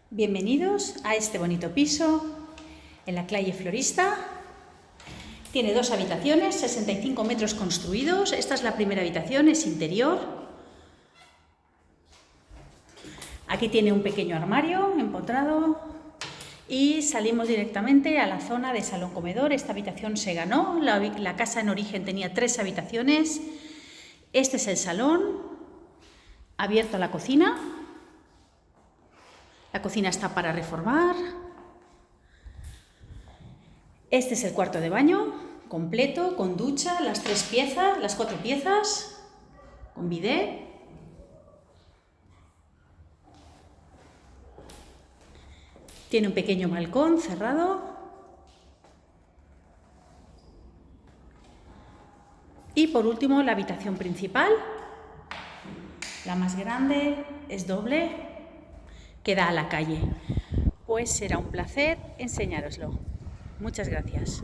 Bienvenidos a este bonito piso en la calle Florista. Tiene dos habitaciones, 65 metros construidos. Esta es la primera habitación, es interior. Aquí tiene un pequeño armario empotrado y salimos directamente a la zona de salón-comedor. Esta habitación se ganó, la casa en origen tenía 3 habitaciones. Este es el salón, abierto a la cocina. La cocina está para reformar. Este es el cuarto de baño, completo, con ducha, las 4 piezas, con bidé. Tiene un pequeño balcón cerrado. Y por último, la habitación principal, la más grande, es doble, que da a la calle. Pues será un placer enseñároslo. Muchas gracias.